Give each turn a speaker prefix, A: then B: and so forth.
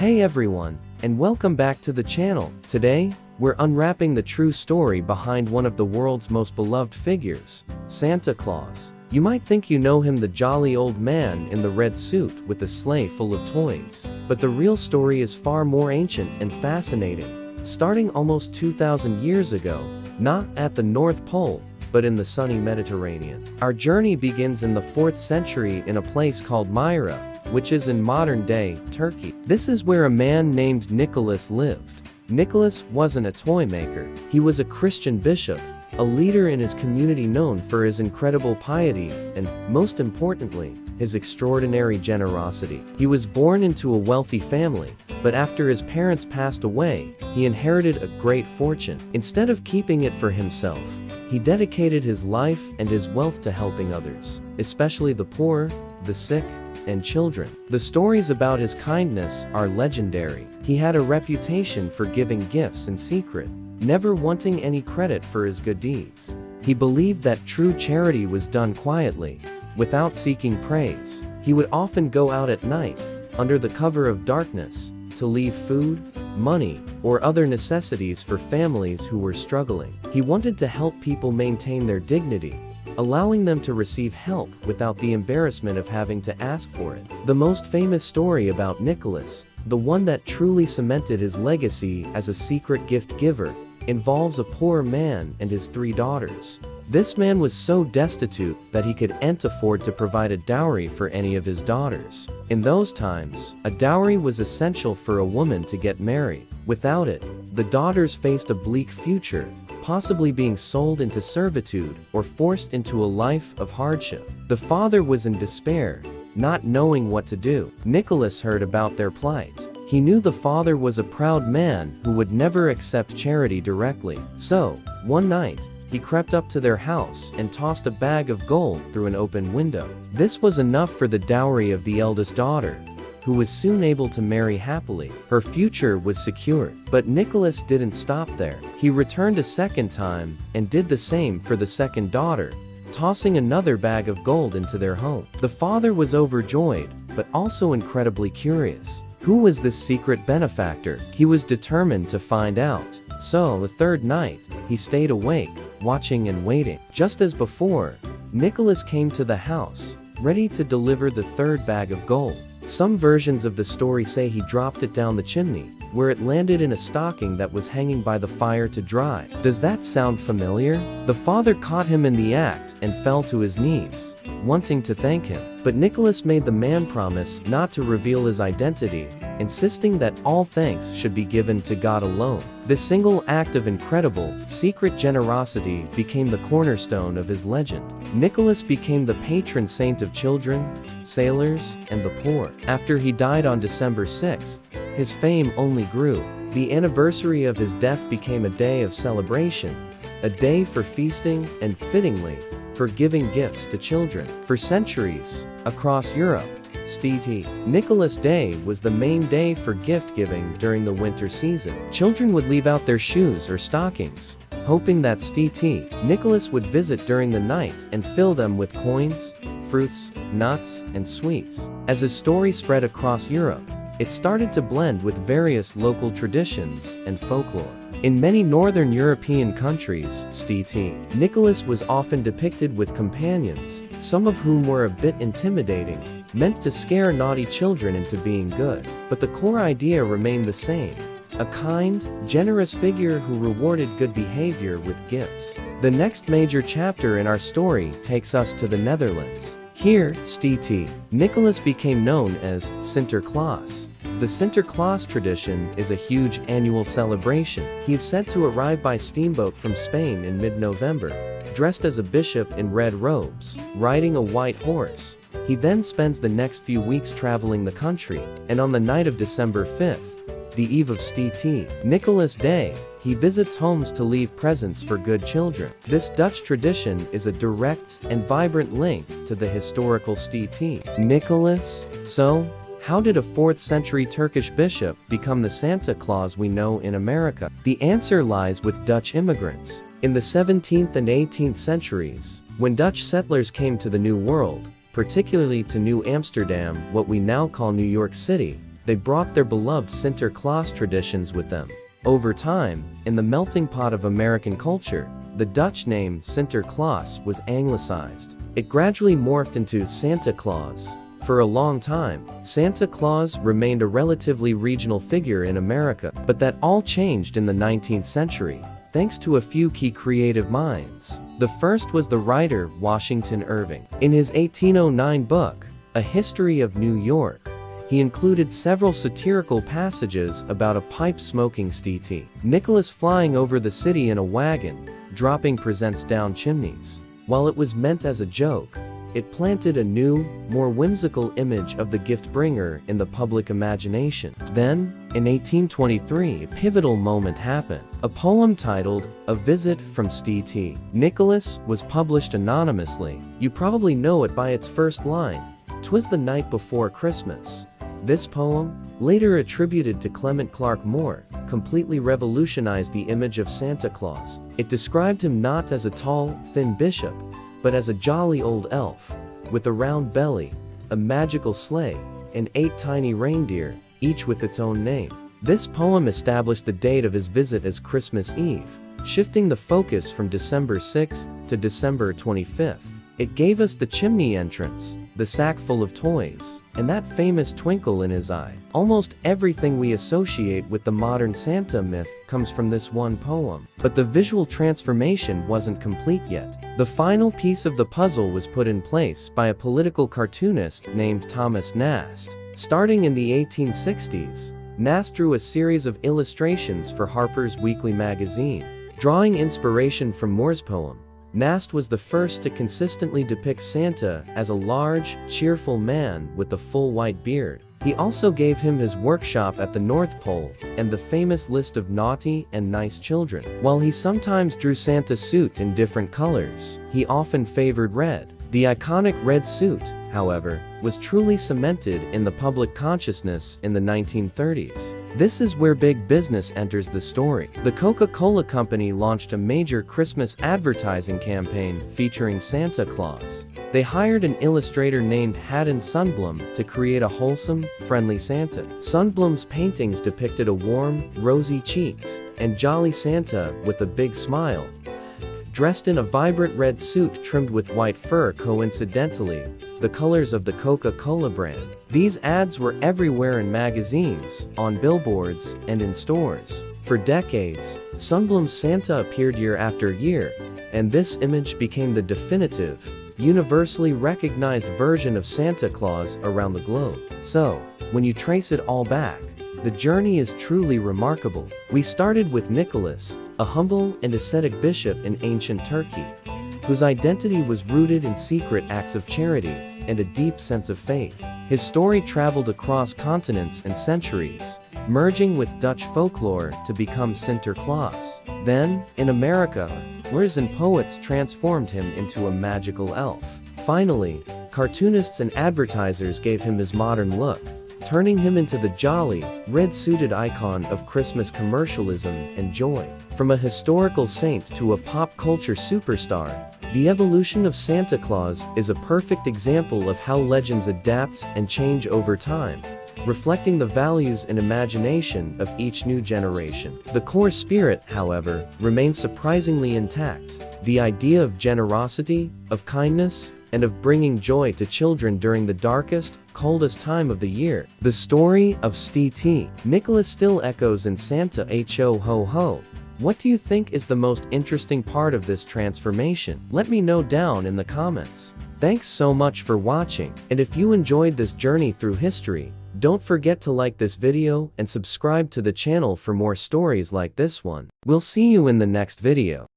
A: Hey everyone, and welcome back to the channel. Today, we're unwrapping the true story behind one of the world's most beloved figures, Santa Claus. You might think you know him, the jolly old man in the red suit with a sleigh full of toys. But the real story is far more ancient and fascinating. Starting almost 2,000 years ago, not at the North Pole, but in the sunny Mediterranean. Our journey begins in the 4th century in a place called Myra, which is in modern-day Turkey. This is where a man named Nicholas lived. Nicholas wasn't a toy maker. He was a Christian bishop, a leader in his community known for his incredible piety and, most importantly, his extraordinary generosity. He was born into a wealthy family, but after his parents passed away, he inherited a great fortune. Instead of keeping it for himself, he dedicated his life and his wealth to helping others, especially the poor, the sick, and children. The stories about his kindness are legendary. He had a reputation for giving gifts in secret, never wanting any credit for his good deeds. He believed that true charity was done quietly, without seeking praise. He would often go out at night, under the cover of darkness, to leave food, money, or other necessities for families who were struggling. He wanted to help people maintain their dignity, allowing them to receive help without the embarrassment of having to ask for it. The most famous story about Nicholas, the one that truly cemented his legacy as a secret gift giver, involves a poor man and his 3 daughters. This man was so destitute that he couldn't afford to provide a dowry for any of his daughters. In those times, a dowry was essential for a woman to get married. Without it, the daughters faced a bleak future, possibly being sold into servitude or forced into a life of hardship. The father was in despair, not knowing what to do. Nicholas heard about their plight. He knew the father was a proud man who would never accept charity directly. So, one night, he crept up to their house and tossed a bag of gold through an open window. This was enough for the dowry of the eldest daughter, who was soon able to marry happily. Her future was secured. But Nicholas didn't stop there. He returned a second time and did the same for the second daughter, tossing another bag of gold into their home. The father was overjoyed, but also incredibly curious. Who was this secret benefactor? He was determined to find out. So, the third night, he stayed awake, watching and waiting. Just as before, Nicholas came to the house, ready to deliver the third bag of gold. Some versions of the story say he dropped it down the chimney, where it landed in a stocking that was hanging by the fire to dry. Does that sound familiar? The father caught him in the act and fell to his knees, wanting to thank him. But Nicholas made the man promise not to reveal his identity, insisting that all thanks should be given to God alone. This single act of incredible, secret generosity became the cornerstone of his legend. Nicholas became the patron saint of children, sailors, and the poor. After he died on December 6th, his fame only grew. The anniversary of his death became a day of celebration, a day for feasting and, fittingly, for giving gifts to children. For centuries, across Europe, St. Nicholas Day was the main day for gift-giving during the winter season. Children would leave out their shoes or stockings, hoping that St. Nicholas would visit during the night and fill them with coins, fruits, nuts, and sweets. As his story spread across Europe, it started to blend with various local traditions and folklore. In many northern European countries, St. Nicholas was often depicted with companions, some of whom were a bit intimidating, meant to scare naughty children into being good. But the core idea remained the same: a kind, generous figure who rewarded good behavior with gifts. The next major chapter in our story takes us to the Netherlands. Here, St. Nicholas became known as Sinterklaas. The Sinterklaas tradition is a huge annual celebration. He is said to arrive by steamboat from Spain in mid-November, dressed as a bishop in red robes, riding a white horse. He then spends the next few weeks traveling the country, and on the night of December 5th, the eve of St. Nicholas Day, he visits homes to leave presents for good children. This Dutch tradition is a direct and vibrant link to the historical St. Nicholas. So, how did a 4th century Turkish bishop become the Santa Claus we know in America? The answer lies with Dutch immigrants. In the 17th and 18th centuries, when Dutch settlers came to the New World, particularly to New Amsterdam, what we now call New York City, they brought their beloved Sinterklaas traditions with them. Over time, in the melting pot of American culture, the Dutch name Sinterklaas was anglicized. It gradually morphed into Santa Claus. For a long time, Santa Claus remained a relatively regional figure in America, but that all changed in the 19th century, thanks to a few key creative minds. The first was the writer Washington Irving. In his 1809 book, A History of New York, he included several satirical passages about a pipe-smoking St. Nicholas flying over the city in a wagon, dropping presents down chimneys. While it was meant as a joke, it planted a new, more whimsical image of the gift-bringer in the public imagination. Then, in 1823, a pivotal moment happened. A poem titled, A Visit from St. Nicholas was published anonymously. You probably know it by its first line, "'Twas the night before Christmas." This poem, later attributed to Clement Clarke Moore, completely revolutionized the image of Santa Claus. It described him not as a tall, thin bishop, but as a jolly old elf, with a round belly, a magical sleigh, and 8 tiny reindeer, each with its own name. This poem established the date of his visit as Christmas Eve, shifting the focus from December 6th to December 25th. It gave us the chimney entrance, the sack full of toys, and that famous twinkle in his eye. Almost everything we associate with the modern Santa myth comes from this one poem. But the visual transformation wasn't complete yet. The final piece of the puzzle was put in place by a political cartoonist named Thomas Nast. Starting in the 1860s, Nast drew a series of illustrations for Harper's Weekly magazine. Drawing inspiration from Moore's poem, Nast was the first to consistently depict Santa as a large, cheerful man with a full white beard. He also gave him his workshop at the North Pole and the famous list of naughty and nice children. While he sometimes drew Santa's suit in different colors, he often favored red. The iconic red suit, however, was truly cemented in the public consciousness in the 1930s. This is where big business enters the story. The Coca-Cola Company launched a major Christmas advertising campaign featuring Santa Claus. They hired an illustrator named Haddon Sundblom to create a wholesome, friendly Santa. Sundblom's paintings depicted a warm, rosy-cheeked, and jolly Santa with a big smile, dressed in a vibrant red suit trimmed with white fur, coincidentally, the colors of the Coca-Cola brand. These ads were everywhere in magazines, on billboards, and in stores. For decades, Sundblom's Santa appeared year after year, and this image became the definitive, universally recognized version of Santa Claus around the globe. So, when you trace it all back, the journey is truly remarkable. We started with Nicholas, a humble and ascetic bishop in ancient Turkey, whose identity was rooted in secret acts of charity and a deep sense of faith. His story traveled across continents and centuries, merging with Dutch folklore to become Sinterklaas. Then, in America, writers and poets transformed him into a magical elf. Finally, cartoonists and advertisers gave him his modern look, turning him into the jolly, red-suited icon of Christmas commercialism and joy. From a historical saint to a pop culture superstar, the evolution of Santa Claus is a perfect example of how legends adapt and change over time, reflecting the values and imagination of each new generation. The core spirit, however, remains surprisingly intact. The idea of generosity, of kindness, and of bringing joy to children during the darkest, coldest time of the year. The story of St. Nicholas still echoes in Santa Ho Ho Ho. What do you think is the most interesting part of this transformation? Let me know down in the comments. Thanks so much for watching, and if you enjoyed this journey through history, don't forget to like this video and subscribe to the channel for more stories like this one. We'll see you in the next video.